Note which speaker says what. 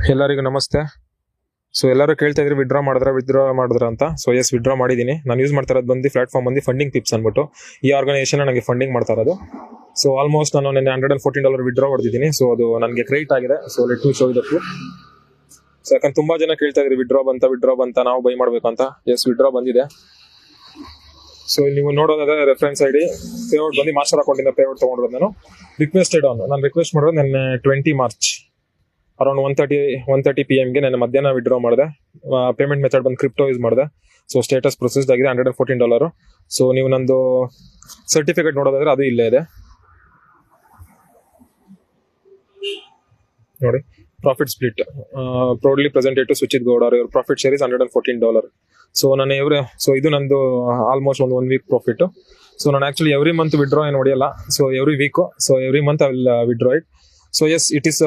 Speaker 1: ಎಲ್ಲರಿಗೂ ನಮಸ್ತೆ. ಸೊ ಎಲ್ಲರೂ ಕೇಳ್ತಾ ಇದ್ರಿ ವಿಡ್ರಾ ಮಾಡಿದ್ರ ಅಂತ. ಸೊ ಎಸ್, ವಿಡ್ರಾ ಮಾಡಿದ್ದೀನಿ. ನಾನು ಯೂಸ್ ಮಾಡ್ತಾ ಇರೋದು ಬಂದು ಪ್ಲಾಟ್ಫಾರ್ಮ್ ಬಂದು ಫಂಡಿಂಗ್ ಟಿಪ್ಸ್ ಅಂದ್ಬಿಟ್ಟು. ಈ ಆರ್ಗನೈಸೇಷನ್ ನನಗೆ ಫಂಡಿಂಗ್ ಮಾಡ್ತಾ ಇರೋದು. ಸೊ ಆಲ್ಮೋಸ್ಟ್ ನಾನು ನಿನ್ನೆ $114 ವಿಡ್ರಾ ಹೊಡೆದಿದ್ದೀನಿ. ಸೊ ಅದು ನನಗೆ ಕ್ರೆಡಿಟ್ ಆಗಿದೆ. So let me show you the proof. So ಯಾಕಂದ್ರೆ ತುಂಬಾ ಜನ ಕೇಳ್ತಾ ಇದ್ರಿ ವಿಡ್ರಾ ಬಂತ ನಾವು ಬೈ ಮಾಡ್ಬೇಕು ಅಂತ. ಎಸ್, ವಿಡ್ರಾ ಬಂದಿದೆ. ಸೊ ಇಲ್ಲಿ ನೀವು ನೋಡೋದಾದ್ರೆ ರೆಫರೆನ್ಸ್ ಐಡಿ ಪೇಔಟ್ ಬಂದು ಮಾಸ್ಟರ್ ಅಕೌಂಟ್ ಇಂದ ಪೇಔಟ್ ತಗೊಂಡಿರೋದು. ನಾನು ರಿಕ್ವೆಸ್ಟ್ ಮಾಡೋದು ನನ್ನ 20 ಮಾರ್ಚ್ ಅರೌಂಡ್ 1:30 PM ನನ್ನ ಮಧ್ಯಾಹ್ನ ವಿಡ್ರಾ ಮಾಡಿದೆ. ಪೇಮೆಂಟ್ ಮೆಥಡ್ ಬಂದು ಕ್ರಿಪ್ಟೋ ಯೂಸ್ ಮಾಡಿದೆ. ಸೊ ಸ್ಟೇಟಸ್ ಪ್ರೊಸೆಸ್ಡ್ ಆಗಿದೆ $114. ಸೊ ನೀವು ನಂದು ಸರ್ಟಿಫಿಕೇಟ್ ನೋಡೋದಾದ್ರೆ ಅದು ಇಲ್ಲೇ ಇದೆ ನೋಡಿ. Profit split proudly presented to Suchit Gowda. Your profit share is $114. So ನಾನು ಇದು ನಂದು ಆಲ್ಮೋಸ್ಟ್ ಒಂದು 1 ವೀಕ್ ಪ್ರಾಫಿಟ್. ಸೊ ನಾನು ಆಕ್ಚುಲಿ ಎವ್ರಿ ಮಂತ್ ವಿಡ್ರಾ ಏನು ಹೊಡೆಯಲ್ಲ. So every week, so every month I will withdraw it. So yes, it is